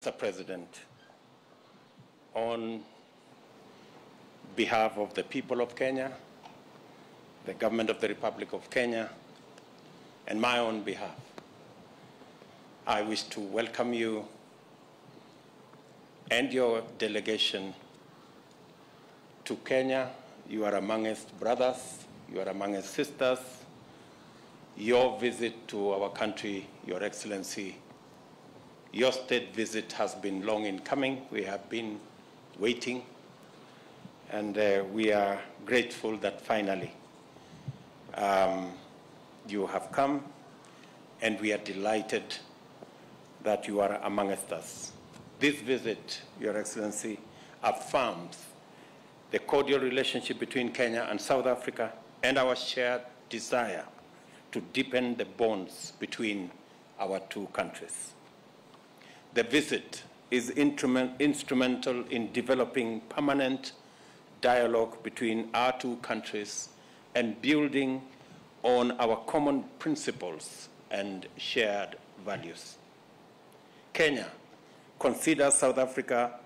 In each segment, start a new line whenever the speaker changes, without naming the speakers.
Mr. President, on behalf of the people of Kenya, the government of the Republic of Kenya, and my own behalf, I wish to welcome you and your delegation to Kenya. You are amongst brothers, you are amongst sisters. Your visit to our country, Your Excellency, your state visit has been long in coming. We have been waiting, and we are grateful that finally you have come, and we are delighted that you are amongst us. This visit, Your Excellency, affirms the cordial relationship between Kenya and South Africa and our shared desire to deepen the bonds between our two countries. The visit is instrumental in developing permanent dialogue between our two countries and building on our common principles and shared values. Kenya considers South Africa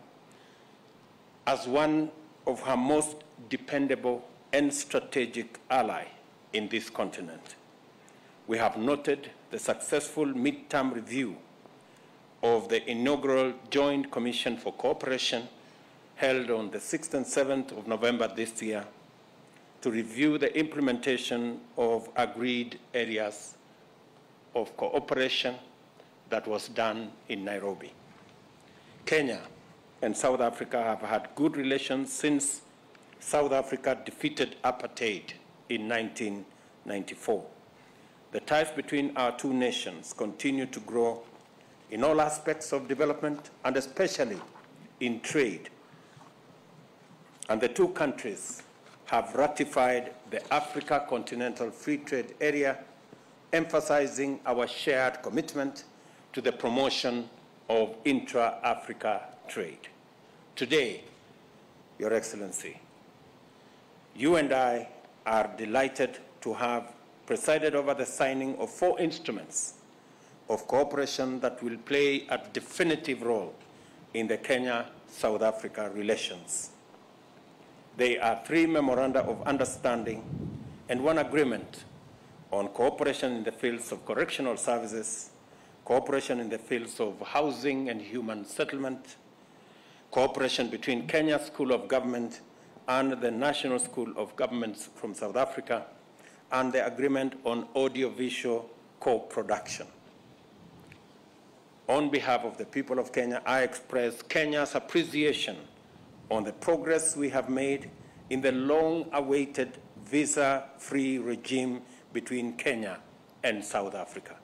as one of her most dependable and strategic ally in this continent. We have noted the successful midterm review of the inaugural Joint Commission for Cooperation held on the 6th and 7th of November this year to review the implementation of agreed areas of cooperation that was done in Nairobi. Kenya and South Africa have had good relations since South Africa defeated apartheid in 1994. The ties between our two nations continue to grow in all aspects of development, and especially in trade. And the two countries have ratified the Africa Continental Free Trade Area, emphasizing our shared commitment to the promotion of intra-Africa trade. Today, Your Excellency, you and I are delighted to have presided over the signing of 4 instruments of cooperation that will play a definitive role in the Kenya-South Africa relations. They are 3 memoranda of understanding and 1 agreement on cooperation in the fields of correctional services, cooperation in the fields of housing and human settlement, cooperation between Kenya School of Government and the National School of Governments from South Africa, and the agreement on audiovisual co-production. On behalf of the people of Kenya, I express Kenya's appreciation on the progress we have made in the long-awaited visa-free regime between Kenya and South Africa.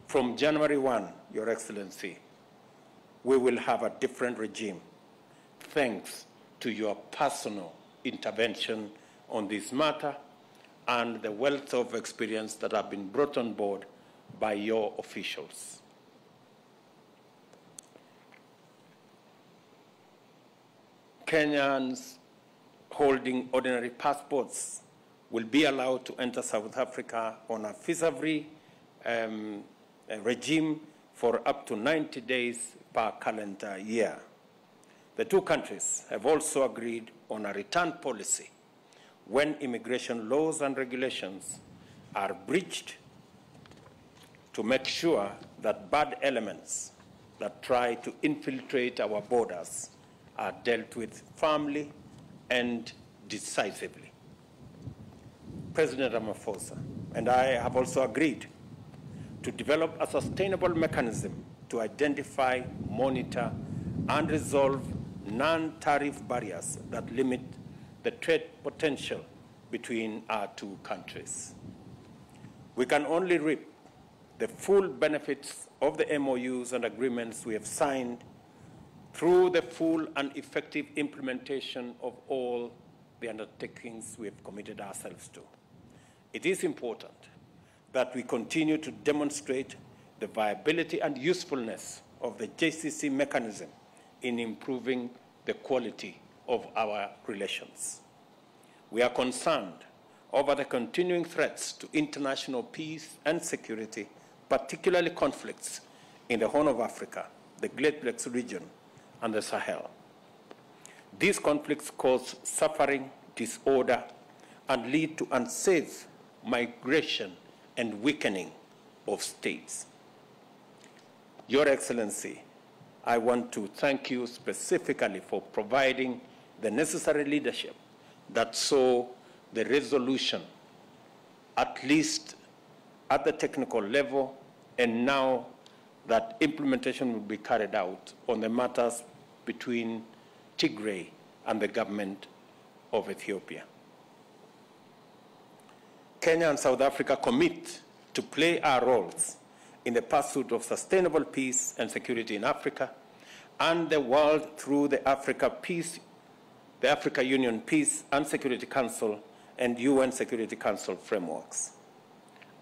From January 1, Your Excellency, we will have a different regime, thanks to your personal intervention on this matter and the wealth of experience that have been brought on board by your officials. Kenyans holding ordinary passports will be allowed to enter South Africa on a visa-free regime for up to 90 days per calendar year. The two countries have also agreed on a return policy when immigration laws and regulations are breached to make sure that bad elements that try to infiltrate our borders are dealt with firmly and decisively. President Ramaphosa and I have also agreed to develop a sustainable mechanism to identify, monitor, and resolve non-tariff barriers that limit the trade potential between our two countries. We can only reap the full benefits of the MOUs and agreements we have signed through the full and effective implementation of all the undertakings we have committed ourselves to. It is important that we continue to demonstrate the viability and usefulness of the JCC mechanism in improving the quality of our relations. We are concerned over the continuing threats to international peace and security, particularly conflicts in the Horn of Africa the Great Lakes region, and the Sahel. These conflicts cause suffering, disorder, and lead to unsafe migration and weakening of states. Your Excellency, I want to thank you specifically for providing the necessary leadership that saw the resolution, at least at the technical level, and now that implementation will be carried out on the matters between Tigray and the government of Ethiopia. Kenya and South Africa commit to play our roles in the pursuit of sustainable peace and security in Africa and the world through the Africa Union Peace and Security Council and UN Security Council frameworks.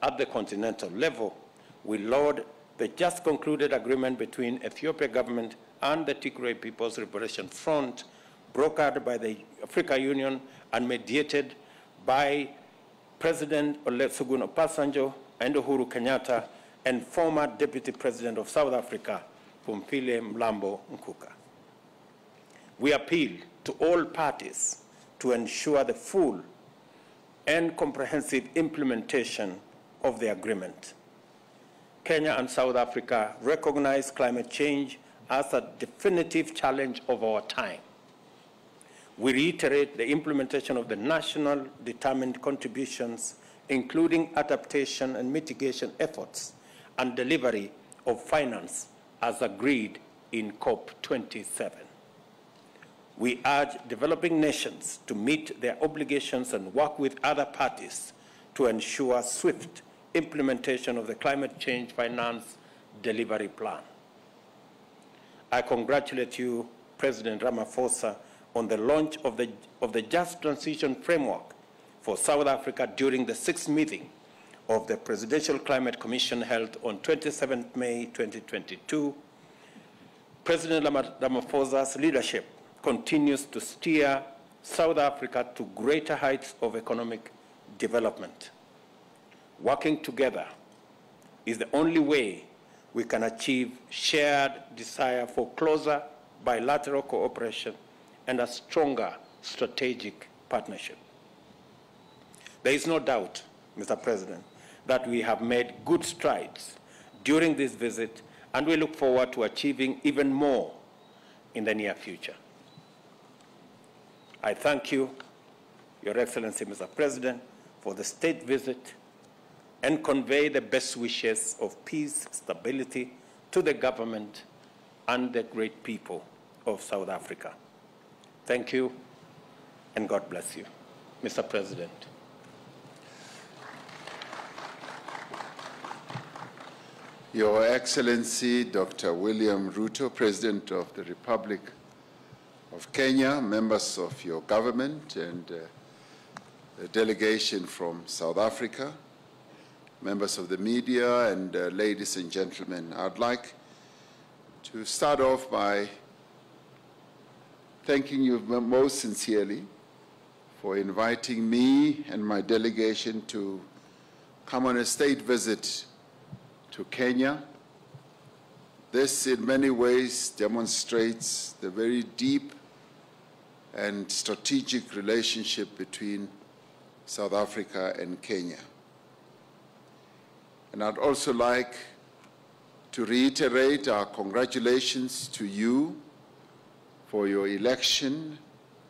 At the continental level, we laud the just concluded agreement between Ethiopia government and the Tigray People's Liberation Front, brokered by the Africa Union and mediated by President Olusegun Obasanjo and Uhuru Kenyatta and former Deputy President of South Africa, Phumzile Mlambo Ngcuka. We appeal to all parties to ensure the full and comprehensive implementation of the agreement. Kenya and South Africa recognize climate change as a definitive challenge of our time. We reiterate the implementation of the national determined contributions, including adaptation and mitigation efforts and delivery of finance as agreed in COP27. We urge developing nations to meet their obligations and work with other parties to ensure swift implementation of the Climate Change Finance Delivery Plan. I congratulate you, President Ramaphosa, on the launch of the Just Transition Framework for South Africa during the 6th meeting of the Presidential Climate Commission held on 27 May 2022. President Ramaphosa's leadership continues to steer South Africa to greater heights of economic development. Working together is the only way we can achieve shared desire for closer bilateral cooperation and a stronger strategic partnership. There is no doubt, Mr. President, that we have made good strides during this visit, and we look forward to achieving even more in the near future. I thank you, Your Excellency, Mr. President, for the state visit and convey the best wishes of peace, stability to the government and the great people of South Africa. Thank you, and God bless you. Mr. President.
Your Excellency, Dr. William Ruto, President of the Republic of Kenya, members of your government and the delegation from South Africa, members of the media, and ladies and gentlemen, I'd like to start off by thanking you most sincerely for inviting me and my delegation to come on a state visit to Kenya. This in many ways demonstrates the very deep and strategic relationship between South Africa and Kenya. And I'd also like to reiterate our congratulations to you for your election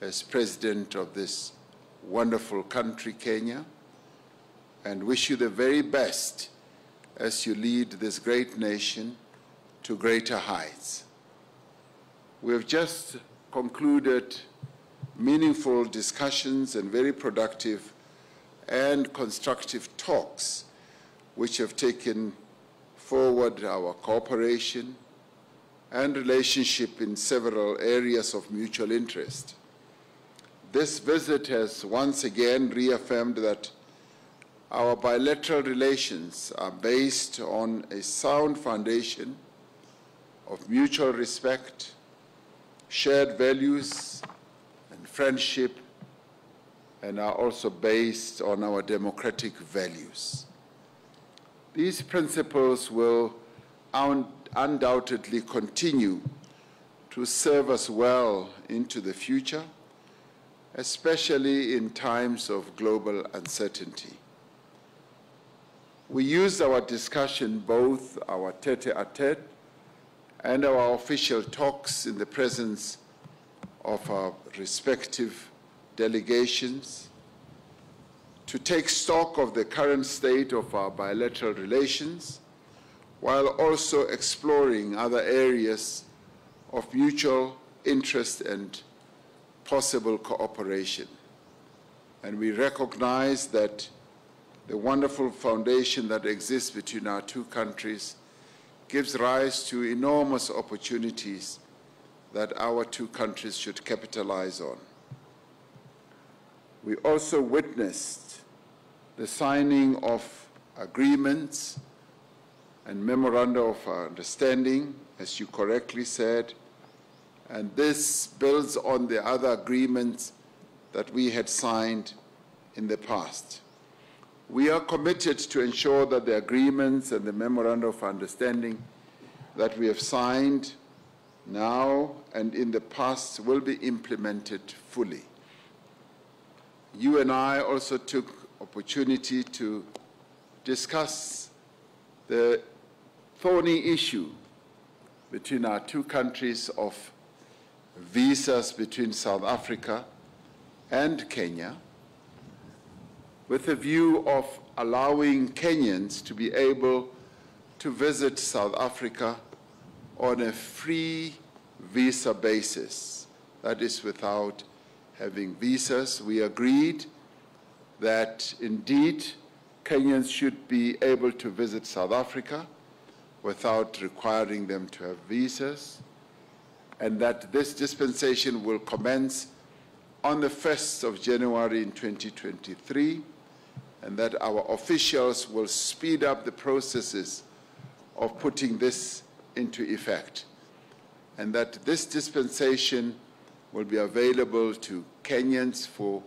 as President of this wonderful country, Kenya, and wish you the very best as you lead this great nation to greater heights. We have just concluded meaningful discussions and very productive and constructive talks which have taken forward our cooperation and relationship in several areas of mutual interest. This visit has once again reaffirmed that our bilateral relations are based on a sound foundation of mutual respect, shared values, and friendship, and are also based on our democratic values. These principles will undoubtedly continue to serve us well into the future, especially in times of global uncertainty. We used our discussion, both our tete-a-tete and our official talks in the presence of our respective delegations, to take stock of the current state of our bilateral relations, while also exploring other areas of mutual interest and possible cooperation. And we recognize that the wonderful foundation that exists between our two countries gives rise to enormous opportunities that our two countries should capitalize on. We also witnessed the signing of agreements and memoranda of understanding, as you correctly said, and this builds on the other agreements that we had signed in the past. We are committed to ensure that the agreements and the memoranda of understanding that we have signed now and in the past will be implemented fully. You and I also took opportunity to discuss the thorny issue between our two countries of visas between South Africa and Kenya, with a view of allowing Kenyans to be able to visit South Africa on a free visa basis, that is without having visas. We agreed that indeed Kenyans should be able to visit South Africa without requiring them to have visas, and that this dispensation will commence on the 1st of January in 2023, and that our officials will speed up the processes of putting this into effect, and that this dispensation will be available to Kenyans for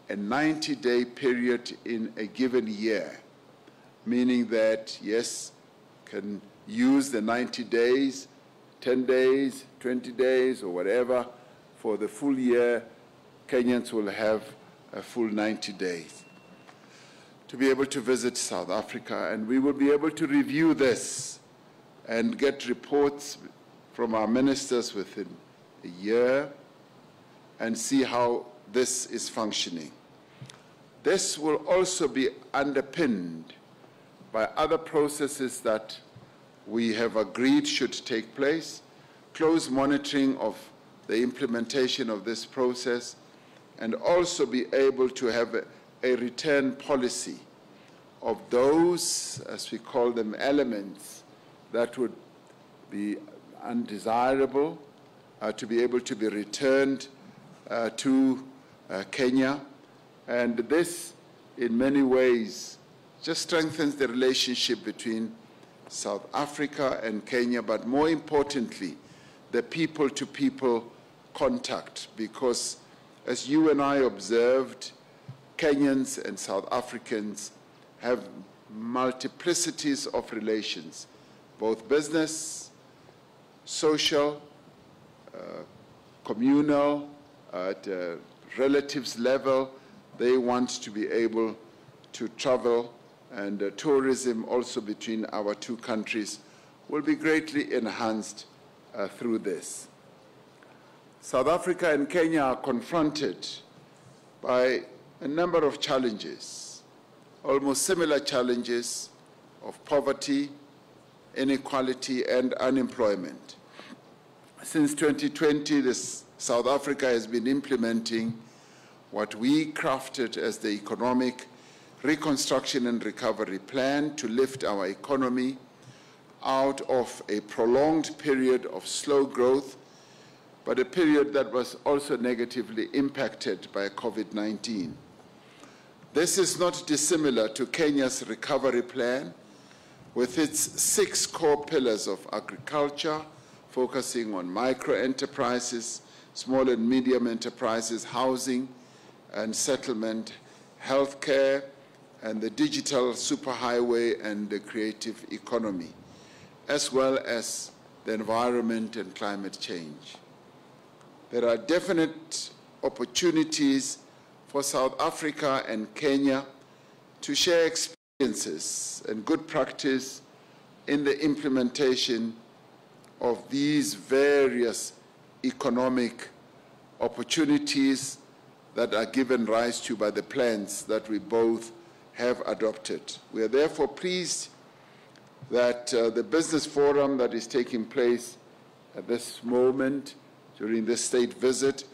a 90-day period in a given year, meaning that, yes, can use the 90 days, 10 days, 20 days, or whatever, for the full year. Kenyans will have a full 90 days to be able to visit South Africa, and we will be able to review this and get reports from our ministers within a year and see how this is functioning. This will also be underpinned by other processes that we have agreed should take place, close monitoring of the implementation of this process, and also be able to have a return policy of those, as we call them, elements that would be undesirable, to be able to be returned to Kenya. And this, in many ways, just strengthens the relationship between South Africa and Kenya, but more importantly, the people-to-people contact, because as you and I observed, Kenyans and South Africans have multiplicities of relations, both business, social, communal, at a relatives level. They want to be able to travel, and tourism also between our two countries will be greatly enhanced through this. South Africa and Kenya are confronted by a number of challenges, almost similar challenges of poverty, inequality, and unemployment. Since 2020, South Africa has been implementing what we crafted as the Economic Reconstruction and Recovery Plan to lift our economy out of a prolonged period of slow growth, but a period that was also negatively impacted by COVID-19. This is not dissimilar to Kenya's recovery plan, with its 6 core pillars of agriculture, focusing on micro-enterprises, small and medium enterprises, housing and settlement, healthcare, and the digital superhighway and the creative economy. as well as the environment and climate change. There are definite opportunities for South Africa and Kenya to share experiences and good practice in the implementation of these various economic opportunities that are given rise to by the plans that we both have adopted. We are therefore pleased that the business forum that is taking place at this moment during this state visit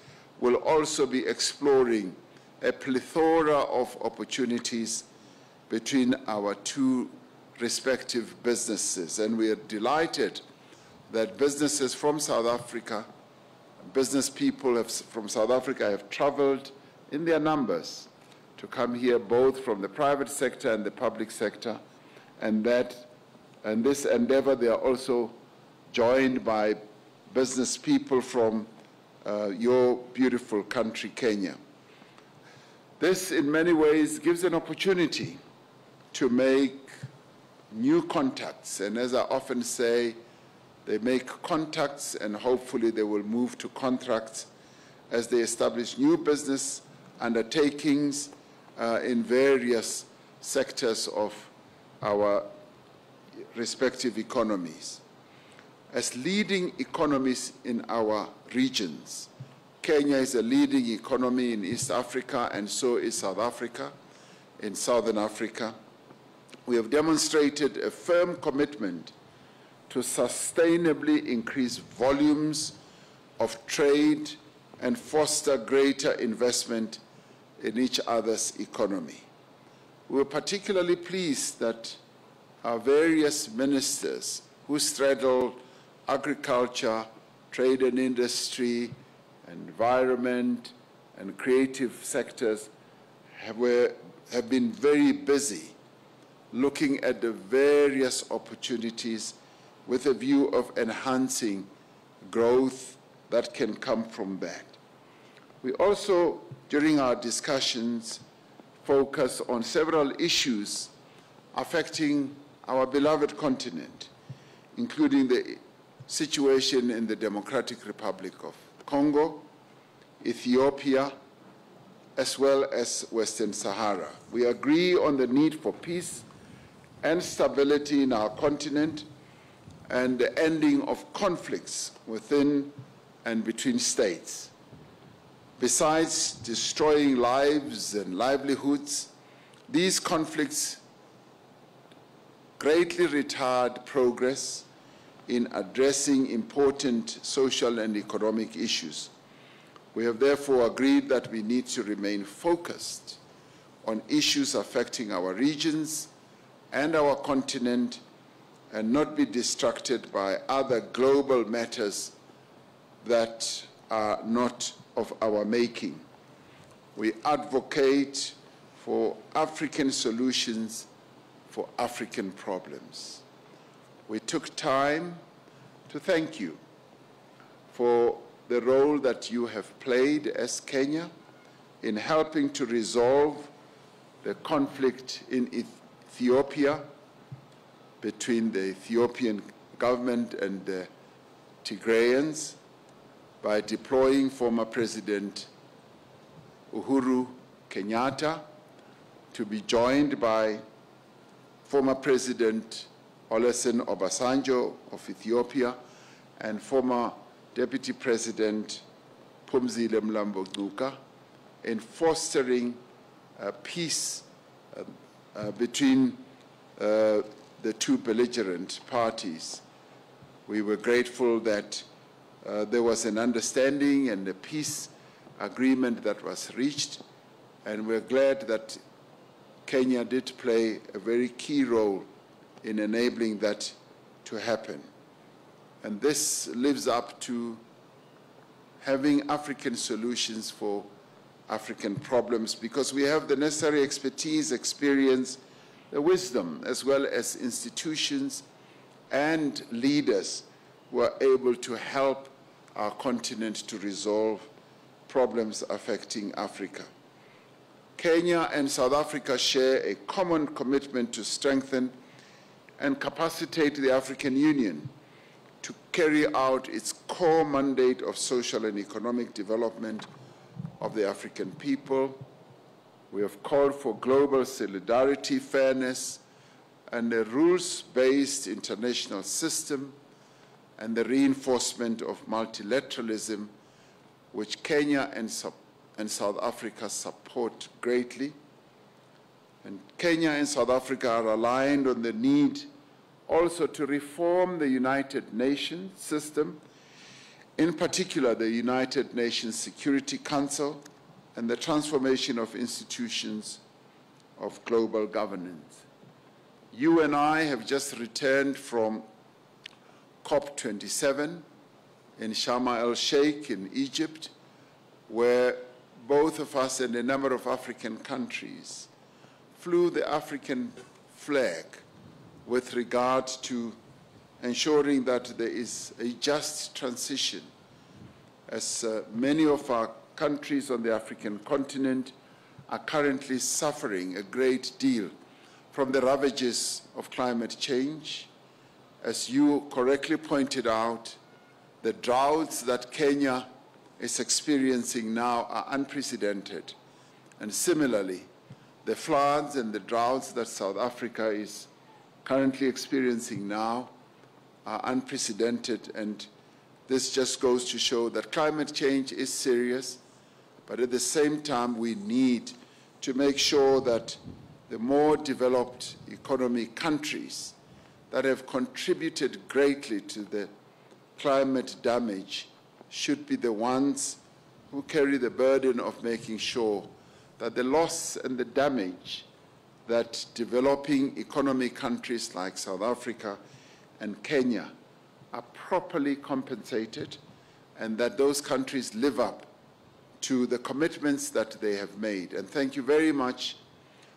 will also be exploring a plethora of opportunities between our two respective businesses. And we are delighted that businesses from South Africa, business people from South Africa have traveled in their numbers to come here, both from the private sector and the public sector, and this endeavor they are also joined by business people from your beautiful country, Kenya. This, in many ways, gives an opportunity to make new contacts, and as I often say, they make contacts and hopefully they will move to contracts as they establish new business undertakings in various sectors of our respective economies. As leading economies in our regions, Kenya is a leading economy in East Africa, and so is South Africa, in Southern Africa. We have demonstrated a firm commitment to sustainably increase volumes of trade and foster greater investment in each other's economy. We were particularly pleased that our various ministers who straddle agriculture, trade and industry, environment, and creative sectors have been very busy looking at the various opportunities with a view of enhancing growth that can come from that. We also, during our discussions, focus on several issues affecting our beloved continent, including the situation in the Democratic Republic of Congo, Ethiopia, as well as Western Sahara. We agree on the need for peace and stability in our continent and the ending of conflicts within and between states. Besides destroying lives and livelihoods, these conflicts greatly retard progress in addressing important social and economic issues. We have therefore agreed that we need to remain focused on issues affecting our regions and our continent and not be distracted by other global matters that are not of our making. We advocate for African solutions for African problems. We took time to thank you for the role that you have played as Kenya in helping to resolve the conflict in Ethiopia between the Ethiopian government and the Tigrayans by deploying former President Uhuru Kenyatta to be joined by former President Olusegun Obasanjo of Ethiopia and former Deputy President Phumzile Mlambo Ngcuka in fostering peace between the two belligerent parties. We were grateful that there was an understanding and a peace agreement that was reached, and we're glad that Kenya did play a very key role in enabling that to happen. And this lives up to having African solutions for African problems, because we have the necessary expertise, experience, the wisdom, as well as institutions and leaders who are able to help our continent to resolve problems affecting Africa. Kenya and South Africa share a common commitment to strengthen and capacitate the African Union to carry out its core mandate of social and economic development of the African people. We have called for global solidarity, fairness, and a rules-based international system, and the reinforcement of multilateralism, which Kenya and South Africa support greatly. And Kenya and South Africa are aligned on the need also to reform the United Nations system, in particular the United Nations Security Council and the transformation of institutions of global governance. You and I have just returned from COP27 in Sharm el-Sheikh in Egypt, where both of us and a number of African countries flew the African flag with regard to ensuring that there is a just transition, as many of our countries on the African continent are currently suffering a great deal from the ravages of climate change. As you correctly pointed out, the droughts that Kenya is experiencing now are unprecedented. And similarly, the floods and the droughts that South Africa is currently experiencing now are unprecedented. And this just goes to show that climate change is serious, but at the same time, we need to make sure that the more developed economy countries that have contributed greatly to the climate damage should be the ones who carry the burden of making sure that the loss and the damage that developing economy countries like South Africa and Kenya are properly compensated, and that those countries live up to the commitments that they have made. And thank you very much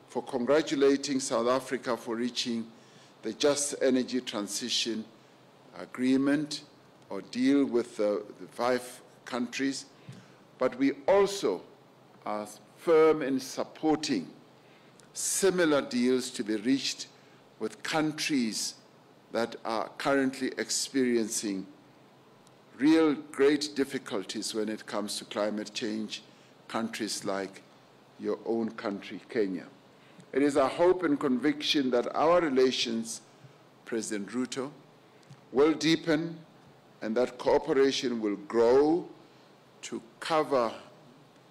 for congratulating South Africa for reaching the Just Energy Transition Agreement or deal with the 5 countries. But we also are firm in supporting similar deals to be reached with countries that are currently experiencing real great difficulties when it comes to climate change, countries like your own country, Kenya. It is our hope and conviction that our relations, President Ruto, will deepen and that cooperation will grow to cover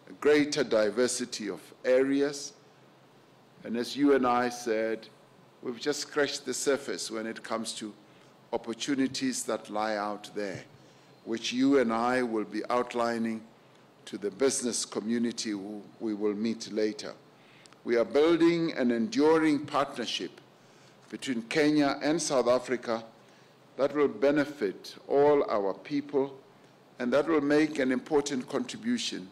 a greater diversity of areas. And as you and I said, we've just scratched the surface when it comes to opportunities that lie out there, which you and I will be outlining to the business community who we will meet later. We are building an enduring partnership between Kenya and South Africa that will benefit all our people and that will make an important contribution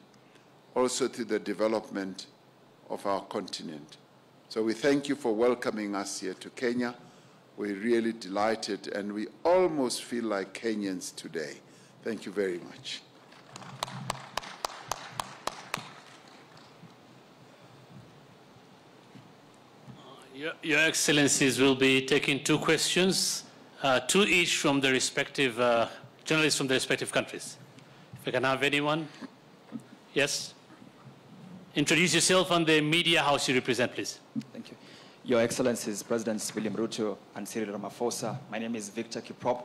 also to the development of our continent. So we thank you for welcoming us here to Kenya. We're really delighted, and we almost feel like Kenyans today. Thank you very much.
Your Excellencies will be taking 2 questions, 2 each from the respective journalists from the respective countries. If I can have anyone. Yes. Introduce yourself and the media house you represent, please.
Thank you. Your Excellencies, Presidents William Ruto and Ramaphosa, my name is Victor Kiprop.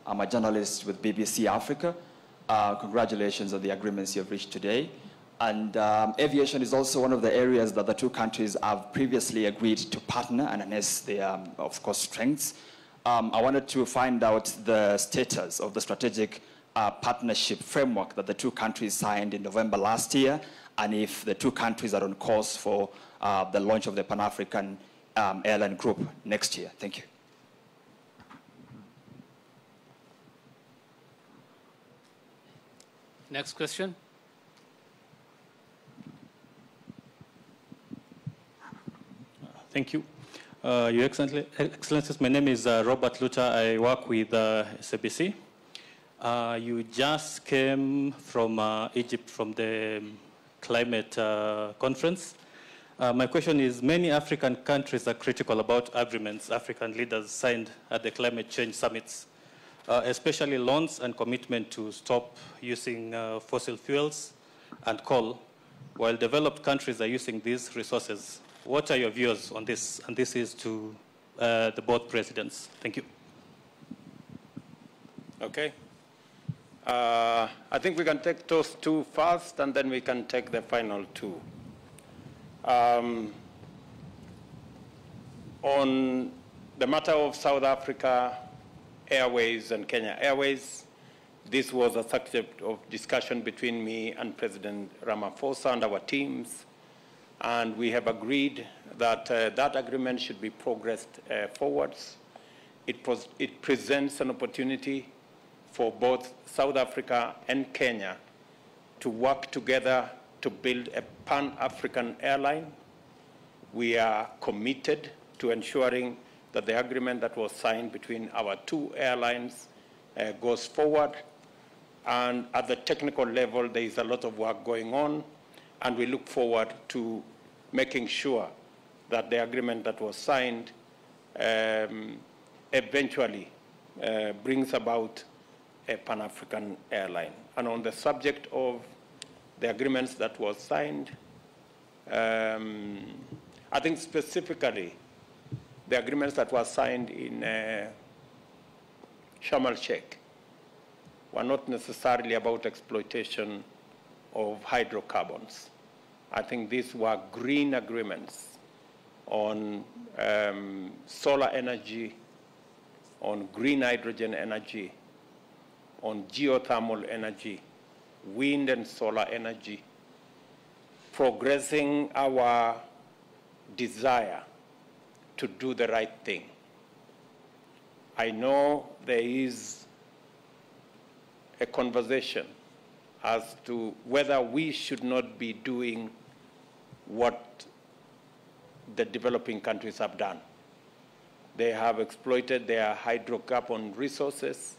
I'm a journalist with BBC Africa. Congratulations on the agreements you have reached today. And aviation is also one of the areas that the 2 countries have previously agreed to partner and harness their, of course, strengths. I wanted to find out the status of the strategic partnership framework that the 2 countries signed in November last year, and if the 2 countries are on course for the launch of the Pan-African airline group next year. Thank you.
Next question.
Thank you. Your Excellencies, my name is Robert Luther. I work with SABC. You just came from Egypt from the climate conference. My question is, many African countries are critical about agreements African leaders signed at the climate change summits, especially loans and commitment to stop using fossil fuels and coal, while developed countries are using these resources. What are your views on this? And this is to the both presidents. Thank you.
Okay. I think we can take those two first, and then we can take the final two. On the matter of South Africa Airways and Kenya Airways, this was a subject of discussion between me and President Ramaphosa and our teams, and we have agreed that that agreement should be progressed forwards. It presents an opportunity for both South Africa and Kenya to work together to build a pan-African airline. We are committed to ensuring that the agreement that was signed between our two airlines goes forward. And at the technical level, there is a lot of work going on, and we look forward to making sure that the agreement that was signed eventually brings about a Pan-African airline. And on the subject of the agreements that was signed, I think specifically the agreements that were signed in Sharm el-Sheikh were not necessarily about exploitation of hydrocarbons. I think these were green agreements on solar energy, on green hydrogen energy, on geothermal energy, wind and solar energy, progressing our desire to do the right thing. I know there is a conversation as to whether we should not be doing what the developing countries have done. They have exploited their hydrocarbon resources,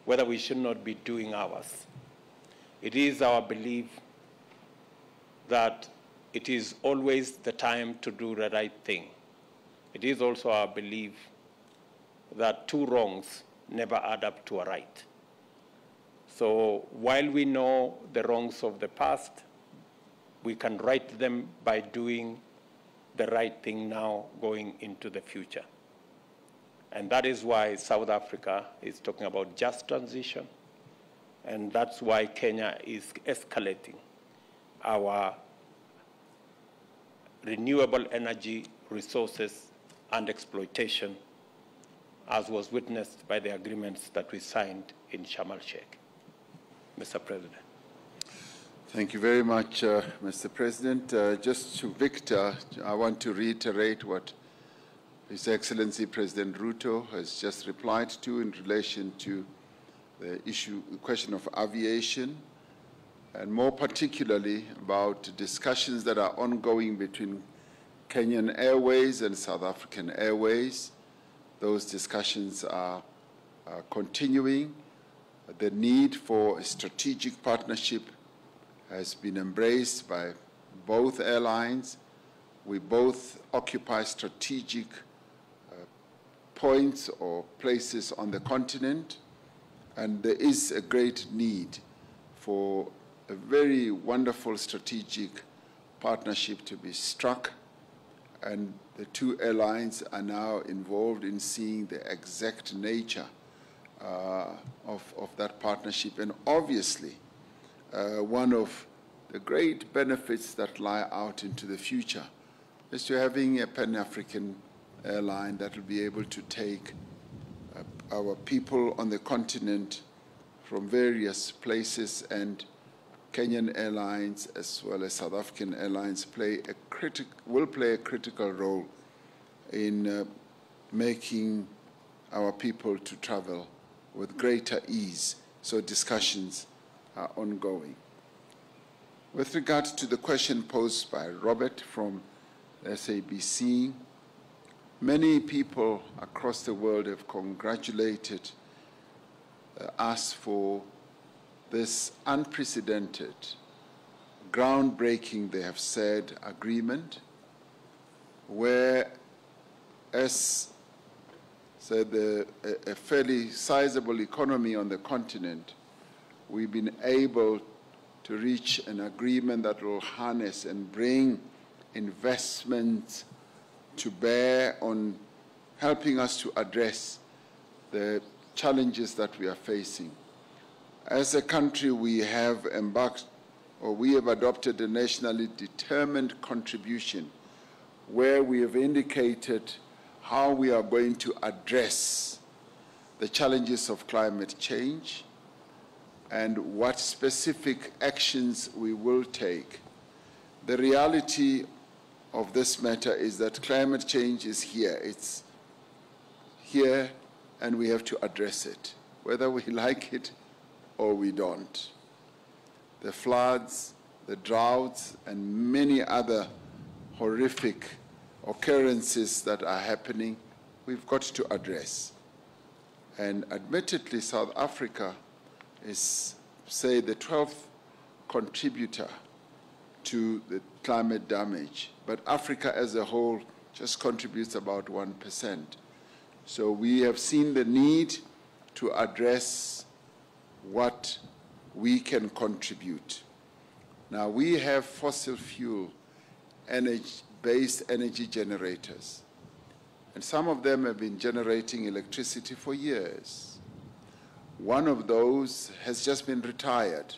whether we should not be doing ours. It is our belief that it is always the time to do the right thing. It is also our belief that two wrongs never add up to a right. So while we know the wrongs of the past, we can right them by doing the right thing now going into the future. And that is why South Africa is talking about just transition, and that's why Kenya is escalating our renewable energy resources and exploitation, as was witnessed by the agreements that we signed in Sharm el-Sheikh. Mr. President.
Thank you very much, Mr. President. Just to Victor, I want to reiterate what His Excellency President Ruto has just replied to in relation to the question of aviation, and more particularly about discussions that are ongoing between Kenyan Airways and South African Airways. Those discussions are continuing. The need for a strategic partnership has been embraced by both airlines. We both occupy strategic points or places on the continent, and there is a great need for a very wonderful strategic partnership to be struck, and the two airlines are now involved in seeing the exact nature of that partnership. And obviously, one of the great benefits that lie out into the future is to having a Pan-African airline that will be able to take our people on the continent from various places, and Kenyan Airlines as well as South African Airlines will play a critical role in making our people to travel with greater ease. So discussions are ongoing. With regard to the question posed by Robert from SABC, many people across the world have congratulated us for this unprecedented groundbreaking, they have said, agreement, where, as said, a fairly sizable economy on the continent, we've been able to reach an agreement that will harness and bring investment to bear on helping us to address the challenges that we are facing. As a country, we have adopted a nationally determined contribution where we have indicated how we are going to address the challenges of climate change and what specific actions we will take. The reality of this matter is that climate change is here. It's here, and we have to address it, whether we like it or we don't. The floods, the droughts, and many other horrific occurrences that are happening, we've got to address. And admittedly, South Africa is, say, the 12th contributor to the climate damage, but Africa as a whole just contributes about 1%. So we have seen the need to address what we can contribute. Now, we have fossil fuel based energy generators, and some of them have been generating electricity for years. One of those has just been retired,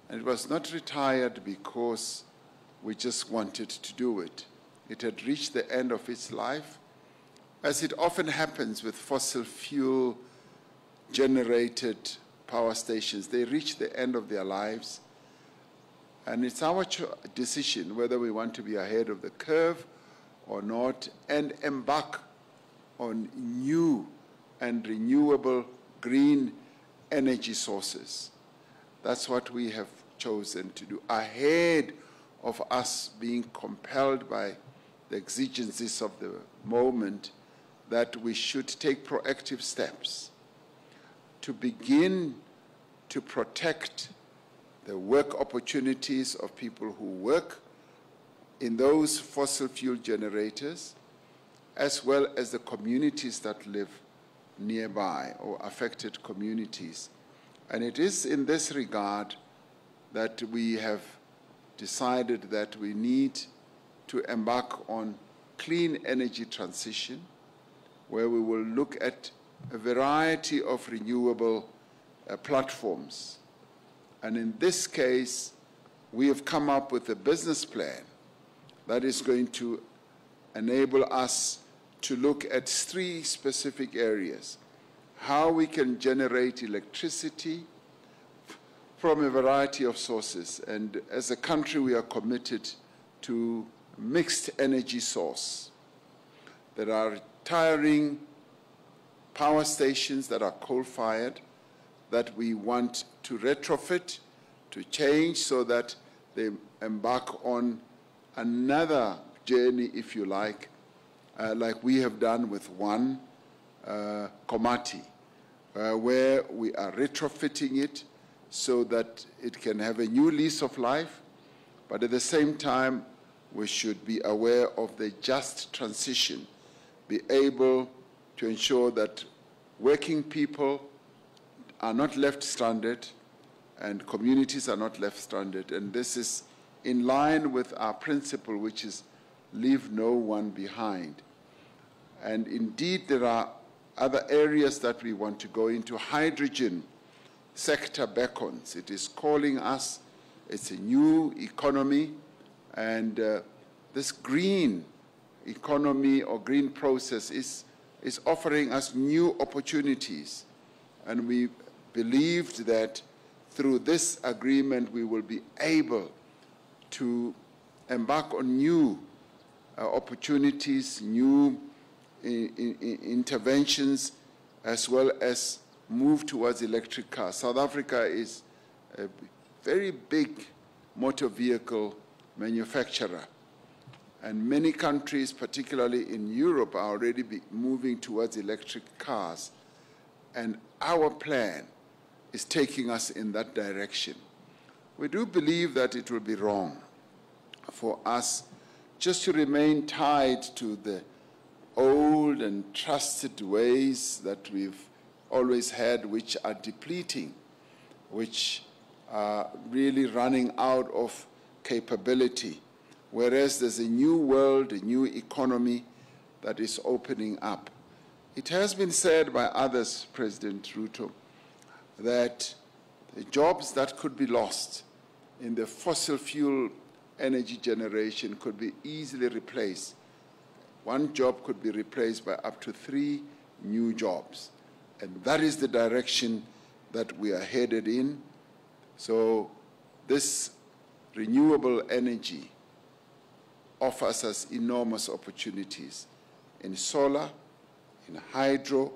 and it was not retired because we just wanted to do it. It had reached the end of its life, as it often happens with fossil fuel generated power stations. They reach the end of their lives, and it's our decision whether we want to be ahead of the curve or not and embark on new and renewable green energy sources. That's what we have chosen to do, ahead of us being compelled by the exigencies of the moment, that we should take proactive steps to begin to protect the work opportunities of people who work in those fossil fuel generators, as well as the communities that live nearby or affected communities. And it is in this regard that we have decided that we need to embark on clean energy transition, where we will look at a variety of renewable platforms. And in this case, we have come up with a business plan that is going to enable us to look at 3 specific areas: how we can generate electricity from a variety of sources. And as a country, we are committed to mixed energy source. There are retiring power stations that are coal-fired that we want to retrofit, to change so that they embark on another journey, if you like we have done with one Komati, where we are retrofitting it so that it can have a new lease of life, but at the same time, we should be aware of the just transition, be able to ensure that working people are not left stranded and communities are not left stranded. And this is in line with our principle, which is leave no one behind. And indeed, there are other areas that we want to go into. Hydrogen sector beckons. It is calling us. It's a new economy, and this green economy or green process is offering us new opportunities. And we believed that through this agreement we will be able to embark on new opportunities, new interventions, as well as move towards electric cars. South Africa is a very big motor vehicle manufacturer, and many countries, particularly in Europe, are already moving towards electric cars. And our plan is taking us in that direction. we do believe that it will be wrong for us just to remain tied to the old and trusted ways that we've always had, which are depleting, which are really running out of capability, whereas there's a new world, a new economy that is opening up. It has been said by others, President Ruto, that the jobs that could be lost in the fossil fuel energy generation could be easily replaced. One job could be replaced by up to 3 new jobs. And that is the direction that we are headed in. So this renewable energy offers us enormous opportunities in solar, in hydro,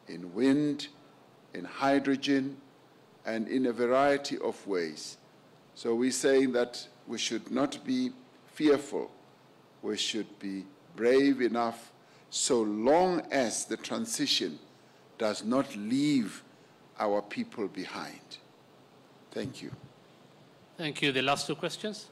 in wind, in hydrogen, and in a variety of ways. So we're saying that we should not be fearful. We should be brave enough so long as the transition does not leave our people behind. Thank you.
Thank you. The last 2 questions.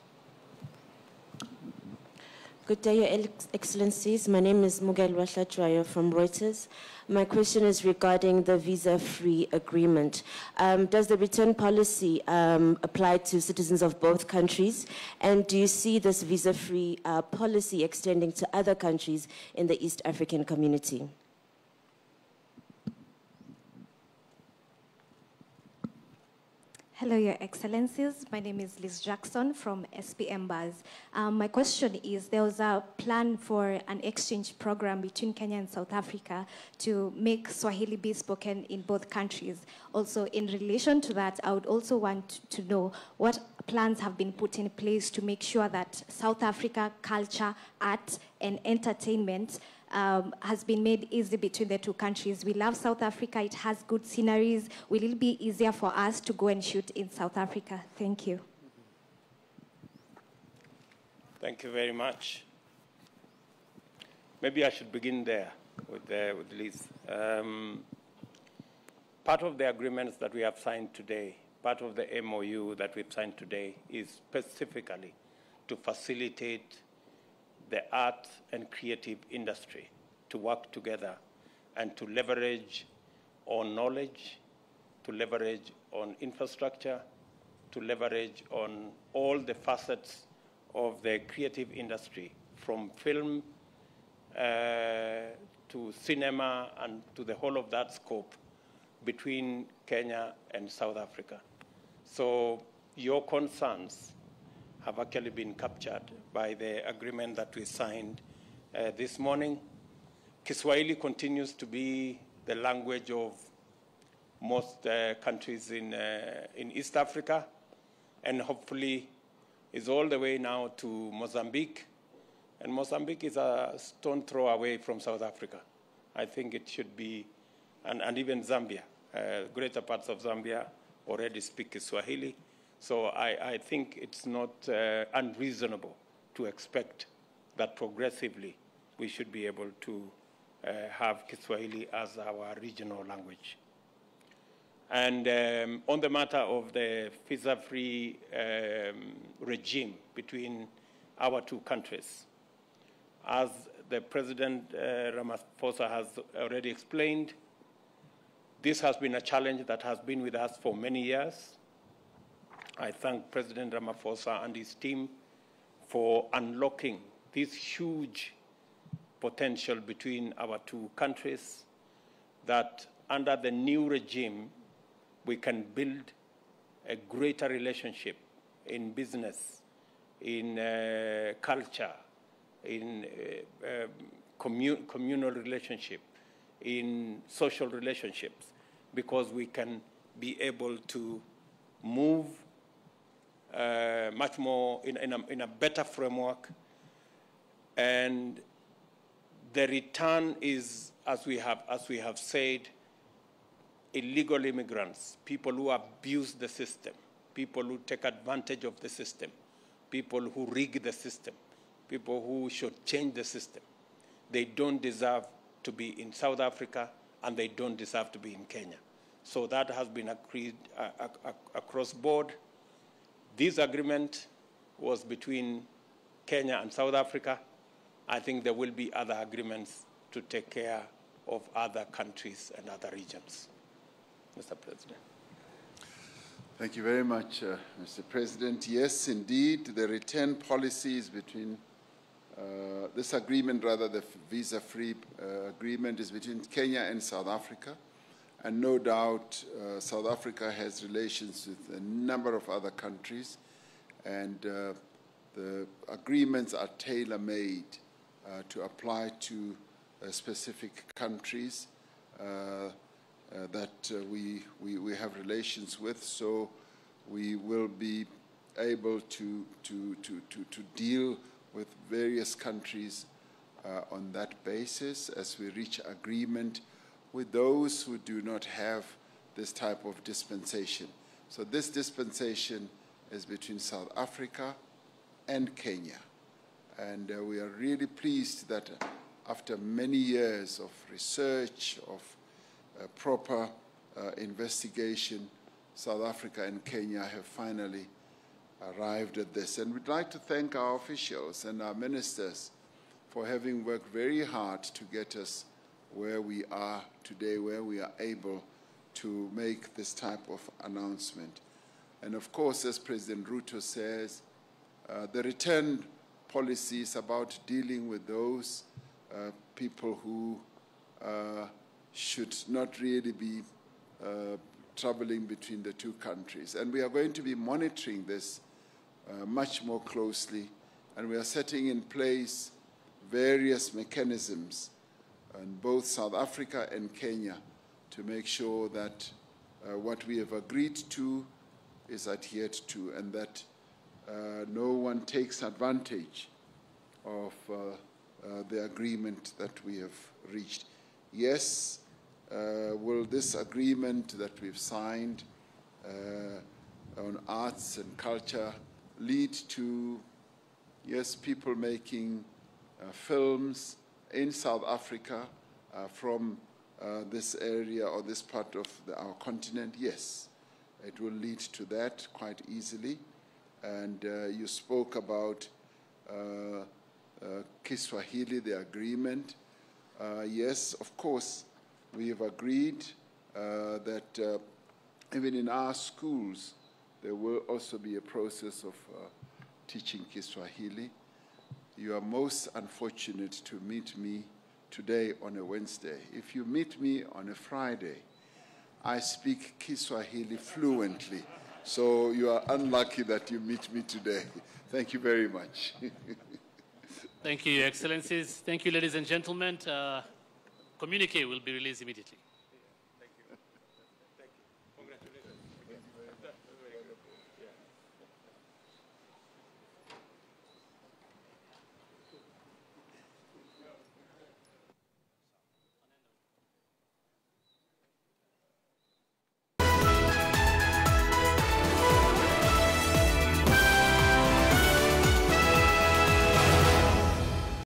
Good day, Your Excellencies. My name is Mugel Wahlachwayo from Reuters. My question is regarding the visa-free agreement. Does the return policy apply to citizens of both countries? And do you see this visa-free policy extending to other countries in the East African community?
Hello, Your Excellencies. My name is Liz Jackson from SPM Buzz. My question is, there was a plan for an exchange program between Kenya and South Africa to make Swahili be spoken in both countries. Also, in relation to that, I would also want to know what plans have been put in place to make sure that South Africa culture, art, and entertainment has been made easy between the 2 countries. We love South Africa. It has good sceneries. Will it be easier for us to go and shoot in South Africa? Thank you.
Thank you very much. Maybe I should begin there with Liz. Part of the agreements that we have signed today, part of the MOU that we've signed today is specifically to facilitate the art and creative industry to work together and to leverage on knowledge, to leverage on infrastructure, to leverage on all the facets of the creative industry, from film to cinema and to the whole of that scope between Kenya and South Africa. So your concerns have actually been captured by the agreement that we signed this morning. Kiswahili continues to be the language of most countries in East Africa, and hopefully is all the way now to Mozambique. And Mozambique is a stone throw away from South Africa. I think it should be, and even Zambia. Greater parts of Zambia already speak Kiswahili. So I think it's not unreasonable to expect that progressively we should be able to have Kiswahili as our regional language. And on the matter of the visa-free regime between our 2 countries, as the President Ramaphosa has already explained, this has been a challenge that has been with us for many years. I thank President Ramaphosa and his team for unlocking this huge potential between our 2 countries, that under the new regime, we can build a greater relationship in business, in culture, in communal relationship, in social relationships, because we can be able to move much more in a better framework. And the return is, as we have said, illegal immigrants, people who abuse the system, people who take advantage of the system, people who rig the system, people who should change the system. They don't deserve to be in South Africa, and they don't deserve to be in Kenya. So that has been agreed across board. this agreement was between Kenya and South Africa. I think there will be other agreements to take care of other countries and other regions. Mr. President.
Thank you very much, Mr. President. Yes, indeed, the return policies between this agreement, rather the visa-free agreement, is between Kenya and South Africa. And no doubt, South Africa has relations with a number of other countries, and the agreements are tailor-made to apply to specific countries that we have relations with. So we will be able to deal with various countries on that basis as we reach agreement with those who do not have this type of dispensation. So this dispensation is between South Africa and Kenya. And we are really pleased that after many years of research, of proper investigation, South Africa and Kenya have finally arrived at this. And we'd like to thank our officials and our ministers for having worked very hard to get us where we are today, where we are able to make this type of announcement. And of course, as President Ruto says, the return policy is about dealing with those people who should not really be traveling between the two countries. And we are going to be monitoring this much more closely, and we are setting in place various mechanisms in both South Africa and Kenya to make sure that what we have agreed to is adhered to, and that no one takes advantage of the agreement that we have reached. Yes, will this agreement that we've signed on arts and culture lead to, yes, people making films in South Africa from this area or this part of our continent? Yes, it will lead to that quite easily. And you spoke about Kiswahili, the agreement. Yes, of course, we have agreed that even in our schools, there will also be a process of teaching Kiswahili. You are most unfortunate to meet me today on a Wednesday. If you meet me on a Friday, I speak Kiswahili fluently. So you are unlucky that you meet me today. Thank you very much.
Thank you, Your Excellencies. Thank you, ladies and gentlemen. Communique will be released immediately.